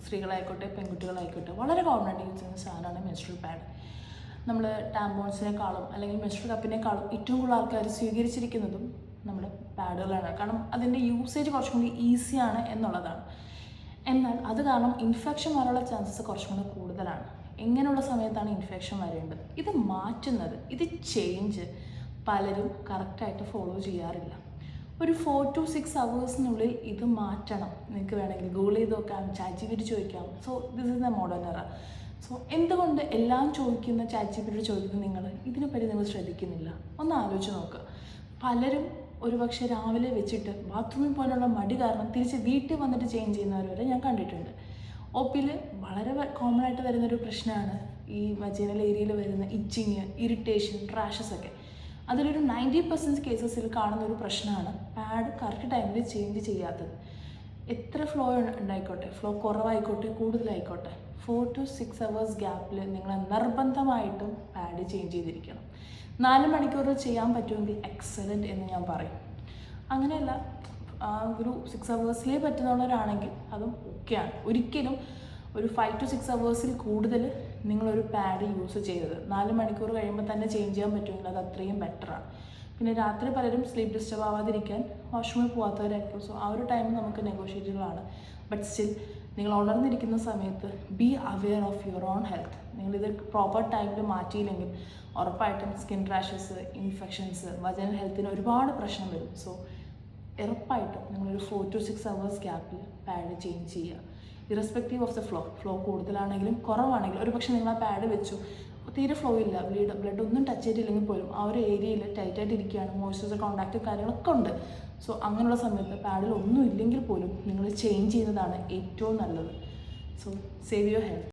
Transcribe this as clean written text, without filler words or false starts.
സ്ത്രീകളായിക്കോട്ടെ പെൺകുട്ടികളായിക്കോട്ടെ വളരെ കോമൺ ആയിട്ട് യൂസ് ചെയ്യുന്ന സാധനമാണ് മെൻസ്ട്രൽ പാഡ്. നമ്മൾ ടാമ്പോൺസിനേക്കാളും അല്ലെങ്കിൽ മെൻസ്ട്രൽ കപ്പിനേക്കാളും ഏറ്റവും കൂടുതൽ ആൾക്കാർ സ്വീകരിച്ചിരിക്കുന്നതും നമ്മുടെ പാഡുകളാണ്. കാരണം അതിൻ്റെ യൂസേജ് കുറച്ചും കൂടി ഈസിയാണ് എന്നുള്ളതാണ്. എന്നാൽ അത് കാരണം ഇൻഫെക്ഷൻ വരാനുള്ള ചാൻസസ് കുറച്ചും കൂടി കൂടുതലാണ്. എങ്ങനെയുള്ള സമയത്താണ് ഇൻഫെക്ഷൻ വരേണ്ടത്, ഇത് മാറ്റുന്നത്, ഇത് ചേഞ്ച് പലരും കറക്റ്റായിട്ട് ഫോളോ ചെയ്യാറില്ല. ഒരു 4 to 6 hours ഇത് മാറ്റണം. നിങ്ങൾക്ക് വേണമെങ്കിൽ ഗൂഗിൾ ചെയ്ത് നോക്കാം, ChatGPT ചോദിക്കാം. So this is the modern എറ. സോ എന്തുകൊണ്ട് എല്ലാം ചോദിക്കുന്ന ChatGPT ചോദിക്കുന്ന നിങ്ങൾ ഇതിനെപ്പറ്റി നിങ്ങൾ ശ്രദ്ധിക്കുന്നില്ല? ഒന്ന് ആലോചിച്ച് നോക്കുക. പലരും ഒരുപക്ഷെ രാവിലെ വെച്ചിട്ട് ബാത്റൂമിൽ പോകാനുള്ള മടി കാരണം തിരിച്ച് വീട്ടിൽ വന്നിട്ട് ചേഞ്ച് ചെയ്യുന്നവർ വരെ ഞാൻ കണ്ടിട്ടുണ്ട്. OPയിൽ വളരെ കോമൺ ആയിട്ട് വരുന്നൊരു പ്രശ്നമാണ് ഈ വജൈനൽ ഏരിയയിൽ വരുന്ന ഇച്ചിങ്, ഇറിറ്റേഷൻ, റാഷസ് ഒക്കെ. അതിലൊരു 90% കേസസിൽ കാണുന്ന ഒരു പ്രശ്നമാണ് പാഡ് കറക്റ്റ് ടൈമിൽ ചേഞ്ച് ചെയ്യാത്തത്. എത്ര ഫ്ലോ ഉണ്ടായിക്കോട്ടെ, ഫ്ലോ കുറവായിക്കോട്ടെ കൂടുതലായിക്കോട്ടെ, 4 to 6 hours ഗ്യാപ്പിൽ നിങ്ങൾ നിർബന്ധമായിട്ടും പാഡ് ചേഞ്ച് ചെയ്തിരിക്കണം. 4 മണിക്കൂറിൽ ചെയ്യാൻ പറ്റുമെങ്കിൽ എക്സലൻറ്റ് എന്ന് ഞാൻ പറയും. അങ്ങനെയല്ല ഒരു 6 hours പറ്റുന്നവരാണെങ്കിൽ അതും ഓക്കെയാണ്. ഒരിക്കലും ഒരു 5 to 6 hours കൂടുതൽ നിങ്ങളൊരു പാഡ് യൂസ് ചെയ്തത് 4 മണിക്കൂർ കഴിയുമ്പോൾ തന്നെ ചേഞ്ച് ചെയ്യാൻ പറ്റുമെങ്കിൽ അത് അത്രയും ബെറ്ററാണ്. പിന്നെ രാത്രി പലരും സ്ലീപ്പ് ഡിസ്റ്റർബ് ആവാതിരിക്കാൻ വാഷ്റൂമിൽ പോകാത്തവരായിരിക്കും. സോ ആ ഒരു ടൈം നമുക്ക് നെഗോഷിയേറ്റബിളാണ്. ബട്ട് സ്റ്റിൽ നിങ്ങൾ ഉണർന്നിരിക്കുന്ന സമയത്ത് be aware of your own health. നിങ്ങളിത് പ്രോപ്പർ ടൈമിൽ മാറ്റിയില്ലെങ്കിൽ ഉറപ്പായിട്ടും സ്കിൻ റാഷസ്, ഇൻഫെക്ഷൻസ്, വജൈനൽ ഹെൽത്തിന് ഒരുപാട് പ്രശ്നം വരും. സോ ഉറപ്പായിട്ടും നിങ്ങളൊരു 4 to 6 hours ഗ്യാപ്പിൽ പാഡ് ചേഞ്ച് ചെയ്യുക. ഇറസ്പെക്റ്റീവ് ഓഫ് ദ ഫ്ലോ കുറവാണെങ്കിലും കുറവാണെങ്കിലും ഒരു പക്ഷേ നിങ്ങൾ ആ പാഡ് വെച്ചു, തീരെ ഫ്ലോ ഇല്ല, ബ്ലഡ് ഒന്നും ടച്ച് ചെയ്തില്ലെങ്കിൽ പോലും ആ ഒരു ഏരിയയിൽ ടൈറ്റായിട്ട് ഇരിക്കുകയാണ്, മോയ്സ്ചറൈസർ കോൺടാക്റ്റും കാര്യങ്ങളൊക്കെ ഉണ്ട്. സോ അങ്ങനെയുള്ള സമയത്ത് പാഡിൽ ഒന്നും ഇല്ലെങ്കിൽ പോലും നിങ്ങൾ ചേഞ്ച് ചെയ്യുന്നതാണ് ഏറ്റവും നല്ലത്. So save your health.